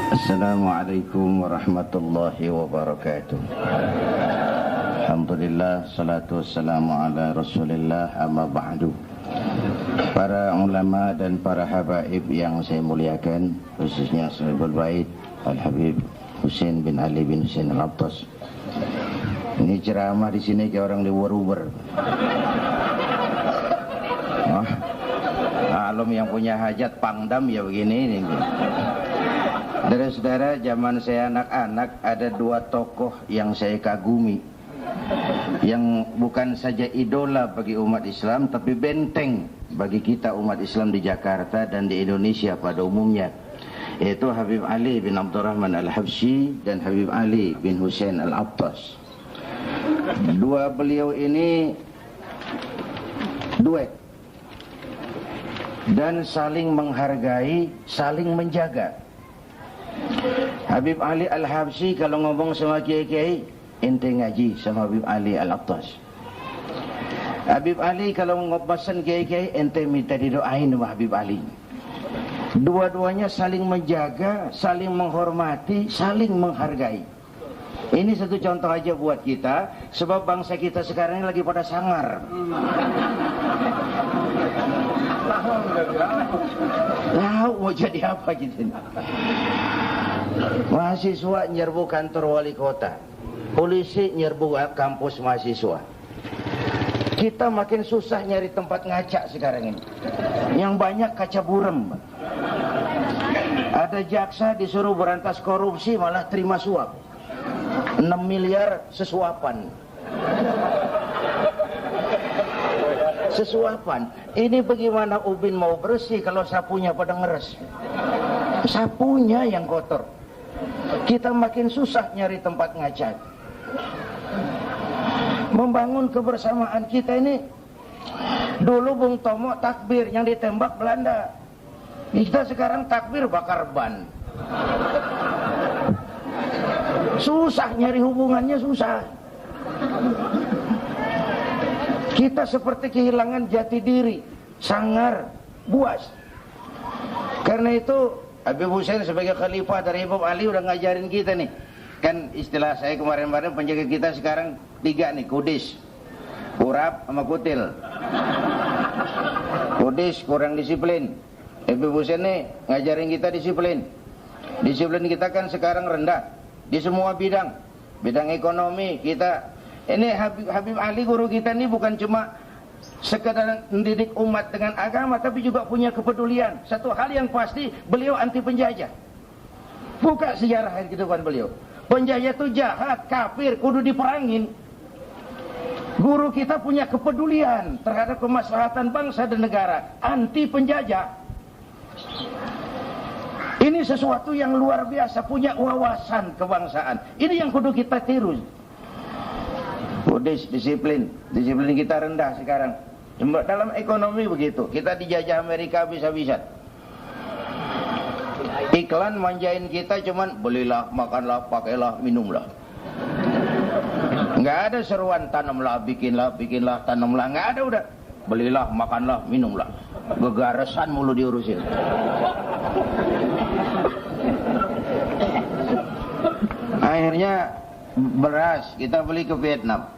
Assalamualaikum warahmatullahi wabarakatuh. Alhamdulillah, salatu wassalamu ala rasulillah, amma ba'du. Para ulama dan para habaib yang saya muliakan, khususnya Sahibul Bait Al-Habib Husain bin Ali bin Husain Al-Attas. Ini ceramah di sini kayak orang di Uber. Alum yang punya hajat pangdam ya begini. Saudara-saudara, zaman saya anak-anak ada dua tokoh yang saya kagumi, yang bukan saja idola bagi umat Islam, tapi benteng bagi kita umat Islam di Jakarta dan di Indonesia pada umumnya, yaitu Habib Ali bin Abdurrahman Al-Habsyi dan Habib Ali bin Husain Al-Attas. Dua beliau ini duet dan saling menghargai, saling menjaga. Habib Ali Al-Habsyi kalau ngomong sama kiai-kiai, ente ngaji sama Habib Ali Al-Attas. Habib Ali kalau ngobasan kiai-kiai, ente minta didoain sama Habib Ali. Dua-duanya saling menjaga, saling menghormati, saling menghargai. Ini satu contoh aja buat kita, sebab bangsa kita sekarang ini lagi pada sangar. Tahu mau jadi apa gitu. Mahasiswa nyerbu kantor wali kota, polisi nyerbu kampus mahasiswa. Kita makin susah nyari tempat ngaca sekarang ini. Yang banyak kaca burem. Ada jaksa disuruh berantas korupsi malah terima suap 6 miliar sesuapan. Ini bagaimana ubin mau bersih kalau sapunya pada ngeres? Sapunya yang kotor. Kita makin susah nyari tempat ngaca. Membangun kebersamaan kita ini, dulu Bung Tomo takbir yang ditembak Belanda. Kita sekarang takbir bakar ban. Susah nyari hubungannya, susah. Kita seperti kehilangan jati diri, sangar, buas. Karena itu Habib Husain sebagai khalifah dari Habib Ali udah ngajarin kita nih. Kan istilah saya kemarin-kemarin, penjaga kita sekarang 3 nih, kudis, kurap, sama kutil. Kudis kurang disiplin. Habib Husain nih ngajarin kita disiplin. Disiplin kita kan sekarang rendah di semua bidang. Bidang ekonomi kita. Ini Habib Ali guru kita ini bukan cuma sekedar mendidik umat dengan agama, tapi juga punya kepedulian. Satu hal yang pasti, beliau anti penjajah. Buka sejarah kehidupan beliau. Penjajah itu jahat, kafir, kudu diperangin. Guru kita punya kepedulian terhadap kemaslahatan bangsa dan negara, anti penjajah. Ini sesuatu yang luar biasa, punya wawasan kebangsaan. Ini yang kudu kita tiru. Kudis, disiplin kita rendah sekarang. Dalam ekonomi begitu, kita dijajah Amerika bisa-bisa. Iklan manjain kita cuman belilah, makanlah, pakailah, minumlah. Nggak ada seruan tanamlah, bikinlah, tanamlah. Nggak ada udah. Belilah, makanlah, minumlah. Gegaresan mulu diurusin. Akhirnya beras kita beli ke Vietnam,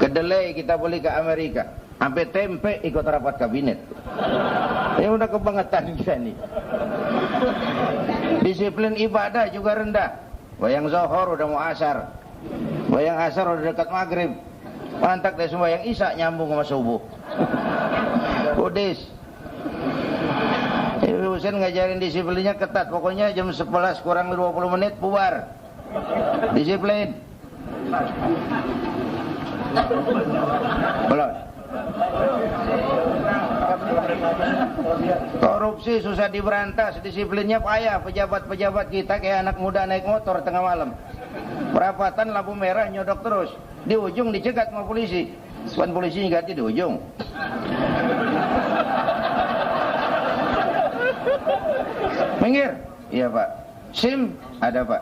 kedelai kita beli ke Amerika, sampai tempe ikut rapat kabinet. Ya udah kebangetan kita nih. Disiplin ibadah juga rendah. Bayang Zohor udah mau asar, bayang asar udah dekat maghrib, pantak deh semua yang isya nyambung sama subuh. Kudis. Ibu Husain ngajarin disiplinnya ketat. Pokoknya jam 11 kurang 20 menit bubar. Disiplin. Belum. Korupsi susah diberantas, disiplinnya payah. Pejabat-pejabat kita kayak anak muda naik motor tengah malam. Perapatan lampu merah nyodok terus. Di ujung dicegat sama polisi. Bukan polisi ganti di ujung. Minggir. Iya Pak. SIM ada Pak.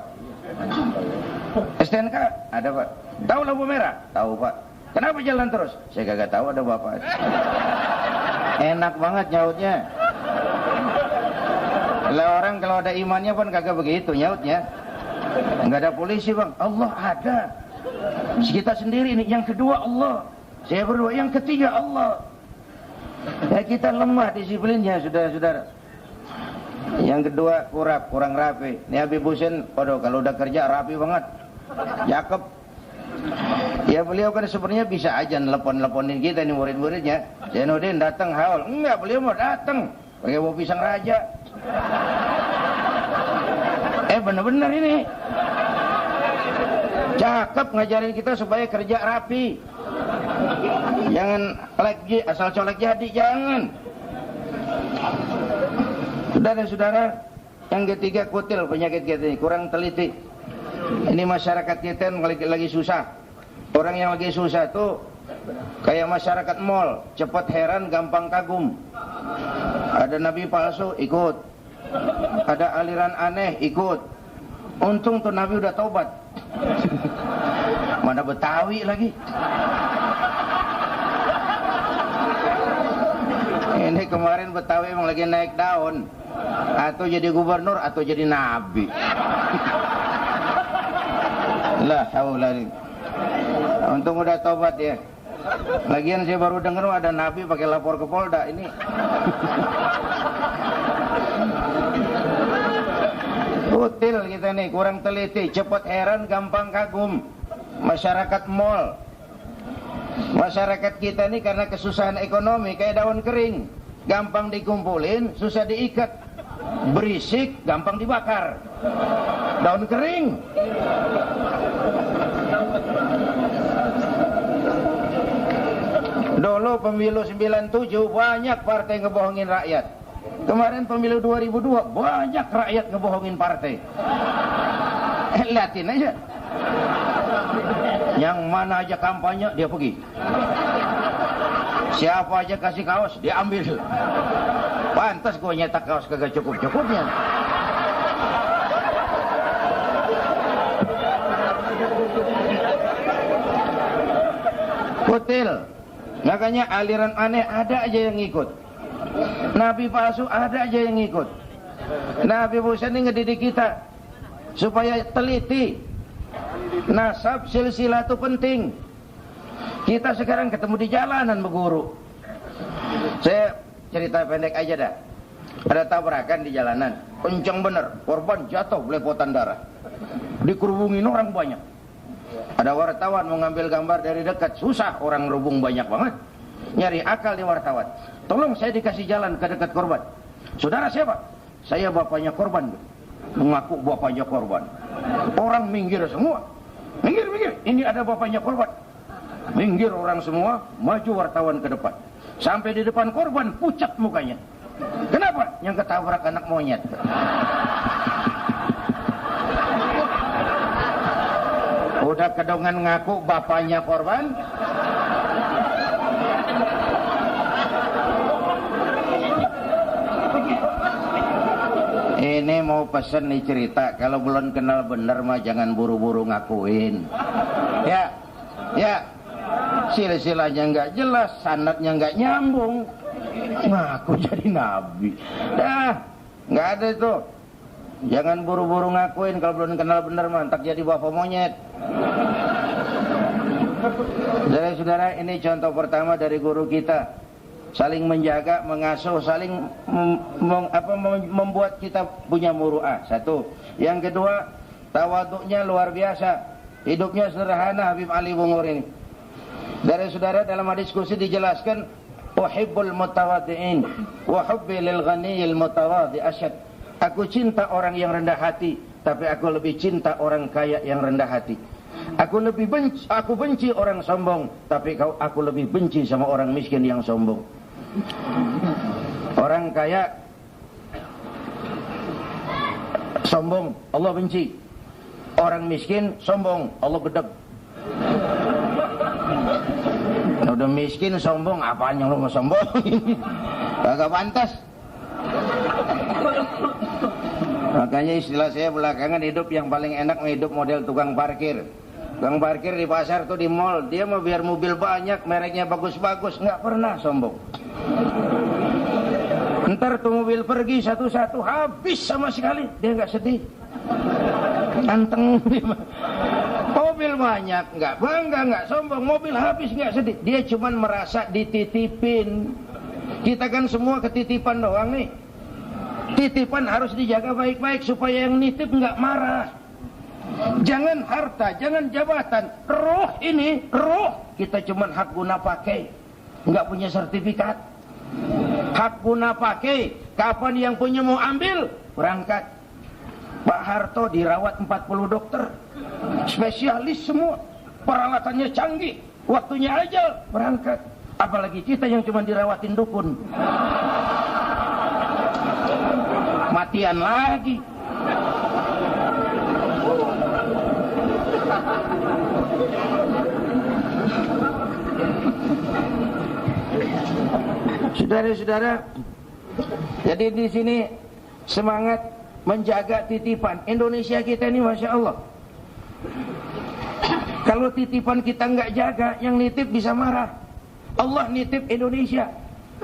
STNK ada Pak. Tahu lampu merah? Tahu Pak. Kenapa jalan terus? Saya kagak tahu, ada Bapak. Enak banget nyautnya. Lah orang kalau ada imannya pun kagak begitu nyautnya. Enggak ada polisi bang, Allah ada. Kita sendiri ini, yang kedua Allah. Saya berdua, yang ketiga Allah. Ya kita lemah disiplinnya saudara-saudara. Yang kedua kurang rapi. Ini Habib Husin, waduh kalau udah kerja rapi banget. Cakep. Ya beliau kan sebenarnya bisa aja nelpon-nelponin kita nih murid-muridnya. Zainuddin datang haul. Enggak, beliau mau datang pakai bawa pisang raja. Bener-bener ini. Cakep ngajarin kita supaya kerja rapi. Jangan asal colek jadi, jangan. Saudara-saudara, yang ketiga kutil penyakit kita ini, kurang teliti. Ini masyarakat kita lagi susah. Orang yang lagi susah tuh kayak masyarakat mall, cepat heran, gampang kagum. Ada nabi palsu, ikut. Ada aliran aneh, ikut. Untung tuh nabi udah taubat. Mana Betawi lagi. Ini kemarin Betawi emang lagi naik daun. Atau jadi gubernur atau jadi nabi. La haula. Untung udah tobat ya. Lagian saya baru dengar ada nabi pakai lapor ke Polda ini. Kutil kita nih, kurang teliti, cepat heran, gampang kagum. Masyarakat mall. Masyarakat kita nih karena kesusahan ekonomi kayak daun kering, gampang dikumpulin, susah diikat. Berisik, gampang dibakar. Daun kering. Dulu pemilu 97 banyak partai ngebohongin rakyat. Kemarin pemilu 2002 banyak rakyat ngebohongin partai. Liatin aja. Yang mana aja kampanye dia pergi. Siapa aja kasih kaos dia ambil. Pantas gue nyetak kaos kagak cukup-cukupnya. Kutil. Makanya aliran aneh ada aja yang ikut. Nabi palsu ada aja yang ikut. Nabi Musa ini ngedidik kita supaya teliti. Nasab silsilah itu penting. Kita sekarang ketemu di jalanan berguru. Saya cerita pendek aja dah. Ada tabrakan di jalanan, kencang bener, korban jatuh belepotan darah. Dikerubungin orang banyak. Ada wartawan mau ngambil gambar dari dekat, susah, orang rubung banyak banget. Nyari akal di wartawan. Tolong saya dikasih jalan ke dekat korban. Saudara siapa? Saya bapaknya korban. Mengaku bapaknya korban. Orang minggir semua. Minggir. Ini ada bapaknya korban. Minggir orang semua, maju wartawan ke depan. Sampai di depan korban, pucat mukanya. Kenapa? Yang ketabrak anak monyet. Udah kedongan ngaku bapaknya korban. Ini mau pesen nih cerita. Kalau belum kenal bener mah jangan buru-buru ngakuin. Ya. Silsilahnya nggak jelas, sanadnya nggak nyambung. Ngaku jadi nabi. Dah, nggak ada itu. Jangan buru-buru ngakuin kalau belum kenal bener mah, entar jadi bapak monyet. Saudara-saudara, ini contoh pertama dari guru kita. Saling menjaga, mengasuh, saling membuat kita punya muru'ah. Satu. Yang kedua, tawaduknya luar biasa. Hidupnya sederhana Habib Ali Bungur ini. Dari saudara dalam hadis kursi dijelaskan, uhibbul mutawaddi'in wa hubbi lil ghaniyil mutawaddi' asyad. Aku cinta orang yang rendah hati, tapi aku lebih cinta orang kaya yang rendah hati. Aku benci orang sombong, tapi aku lebih benci sama orang miskin yang sombong. Orang kaya sombong, Allah benci. Orang miskin sombong, Allah gedeg. Udah miskin sombong, apaan yang lu mau sombong? Kagak pantas. Makanya istilah saya belakangan hidup yang paling enak hidup model tukang parkir. Tukang parkir di pasar tuh, di mall, dia mau biar mobil banyak, mereknya bagus-bagus, nggak pernah sombong. Ntar tuh mobil pergi satu-satu habis sama sekali, dia nggak sedih. Anteng. Mobil banyak, nggak bangga, nggak sombong, mobil habis nggak sedih. Dia cuman merasa dititipin. Kita kan semua ketitipan doang nih. Titipan harus dijaga baik-baik supaya yang nitip nggak marah. Jangan harta, jangan jabatan. Roh ini, roh kita cuman hak guna pakai, nggak punya sertifikat. Hak guna pakai, kapan yang punya mau ambil, berangkat. Pak Harto dirawat 40 dokter, spesialis semua, peralatannya canggih, waktunya aja berangkat. Apalagi kita yang cuma dirawatin dukun, matian lagi. Saudara-saudara, jadi di sini semangat menjaga titipan. Indonesia kita ini Masya Allah, kalau titipan kita nggak jaga, yang nitip bisa marah. Allah nitip Indonesia,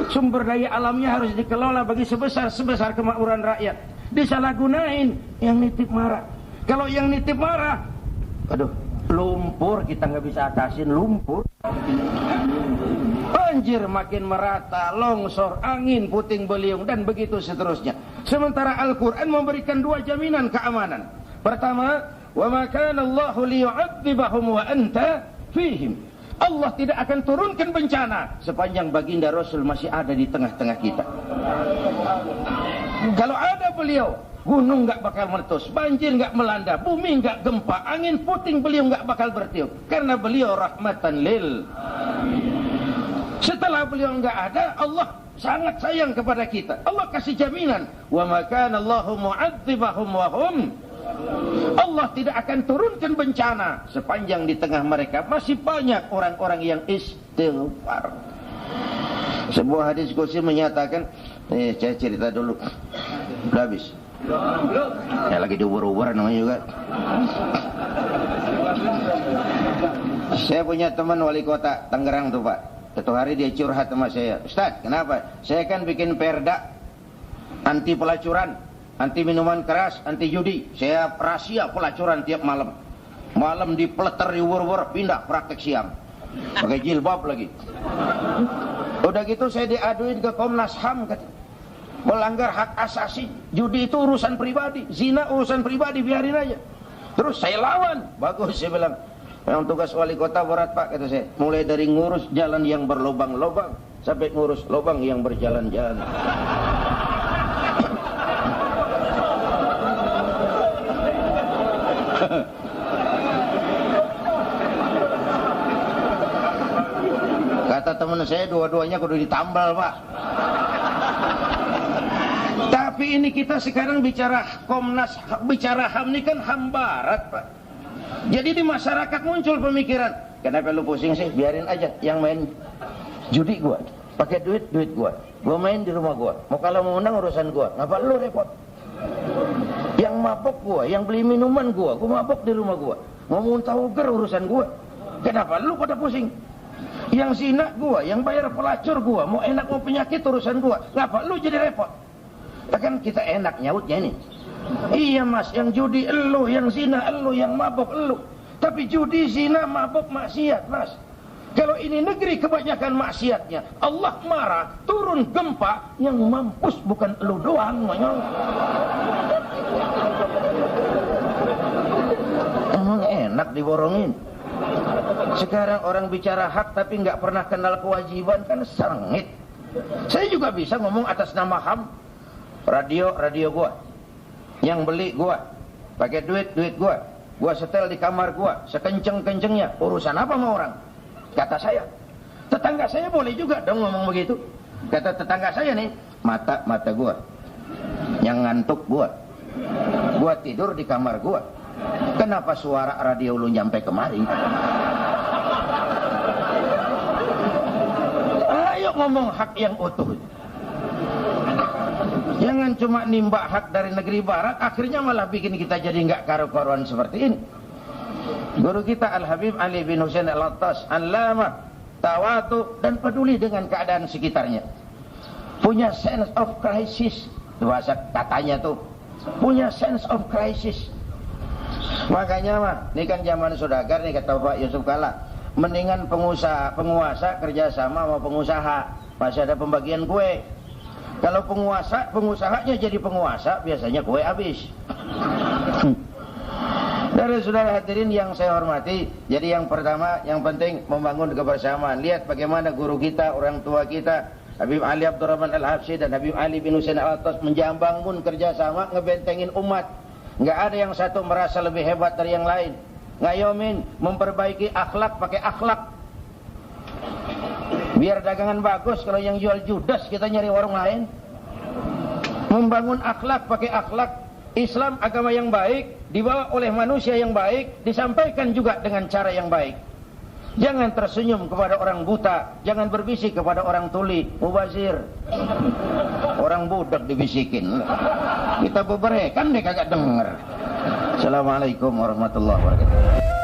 sumber daya alamnya harus dikelola bagi sebesar kemakmuran rakyat. Disalahgunain, yang nitip marah. Kalau yang nitip marah, aduh, lumpur kita nggak bisa atasin lumpur. Banjir makin merata, longsor, angin, puting beliung, dan begitu seterusnya. Sementara Al-Quran memberikan dua jaminan keamanan. Pertama, wa ma kana Allahu liyu'adzibahum wa anta fihim. Allah tidak akan turunkan bencana sepanjang baginda Rasul masih ada di tengah-tengah kita. Kalau ada beliau, gunung nggak bakal meletus, banjir nggak melanda, bumi nggak gempa, angin puting beliung nggak bakal bertiup, karena beliau rahmatan lil. Setelah beliau nggak ada, Allah sangat sayang kepada kita. Allah kasih jaminan, wa ma kana Allahu mu'adzibahum wa hum. Allah tidak akan turunkan bencana sepanjang di tengah mereka masih banyak orang-orang yang istighfar. Sebuah hadis qudsi menyatakan, saya cerita dulu. Udah habis. Ya lagi diubur-ubur namanya juga. Saya punya teman wali kota Tangerang tuh Pak. Satu hari dia curhat sama saya, Ustaz, kenapa? Saya kan bikin perda anti pelacuran, anti minuman keras, anti judi. Saya rahasia pelacuran tiap malam. Malam dipeleter, diubur-ubur, pindah praktek siang. Pakai jilbab lagi. Udah gitu saya diaduin ke Komnas HAM, melanggar hak asasi. Judi itu urusan pribadi, zina urusan pribadi, biarin aja. Terus saya lawan. Bagus, saya bilang. Yang tugas wali kota berat Pak, kata saya. Mulai dari ngurus jalan yang berlobang-lobang sampai ngurus lobang yang berjalan-jalan. Kata teman saya, dua-duanya kudu ditambal Pak. Tapi ini kita sekarang bicara Komnas, bicara HAM ini kan HAM Barat Pak. Jadi di masyarakat muncul pemikiran, kenapa lu pusing sih? Biarin aja yang main judi gua, pakai duit gua main di rumah gua. Mau kalah mau menang urusan gua, ngapa lu repot? Yang mabok gua, yang beli minuman gua mabok di rumah gua. Mau muntah uger urusan gua, kenapa lu pada pusing? Yang zina gua, yang bayar pelacur gua, mau enak mau penyakit urusan gua, ngapa lu jadi repot? Kan kita enak nyautnya ini. Iya mas, yang judi elu, yang zina elu, yang mabok elu. Tapi judi, zina, mabok, maksiat mas. Kalau ini negeri kebanyakan maksiatnya, Allah marah, turun gempa, yang mampus bukan elu doang. Emang enak diborongin. Sekarang orang bicara hak tapi nggak pernah kenal kewajiban, kan sengit. Saya juga bisa ngomong atas nama HAM. Radio gua, yang beli gua, pakai duit gua setel di kamar gua, sekenceng-kencengnya. Urusan apa sama orang? Kata saya. Tetangga saya boleh juga dong ngomong begitu. Kata tetangga saya nih, mata gua, yang ngantuk gua tidur di kamar gua. Kenapa suara radio lu nyampe kemari? Ayo ngomong hak yang utuh. Jangan cuma nimba hak dari negeri barat, akhirnya malah bikin kita jadi nggak karu-karuan seperti ini. Guru kita Al-Habib Ali bin Husain Al-Attas, Allamah, tawadu dan peduli dengan keadaan sekitarnya. punya sense of crisis, bahasa katanya tuh, punya sense of crisis. Makanya mah, ini kan zaman saudagar nih kata Pak Yusuf Kala, mendingan penguasa kerjasama sama pengusaha, masih ada pembagian kue. Kalau pengusahanya jadi penguasa, biasanya kue habis. Dari saudara hadirin yang saya hormati, jadi yang pertama, yang penting membangun kebersamaan. Lihat bagaimana guru kita, orang tua kita, Habib Ali Abdurrahman Al-Habsyi dan Habib Ali bin Husain Al-Attas menjambangun kerjasama, ngebentengin umat. Nggak ada yang satu merasa lebih hebat dari yang lain. Ngayomin, memperbaiki akhlak pakai akhlak. Biar dagangan bagus, kalau yang jual judas kita nyari warung lain. Membangun akhlak pakai akhlak. Islam agama yang baik, dibawa oleh manusia yang baik, disampaikan juga dengan cara yang baik. Jangan tersenyum kepada orang buta, jangan berbisik kepada orang tuli, mubazir. Orang budak dibisikin. Kita beberkan dia kagak denger. Assalamualaikum warahmatullahi wabarakatuh.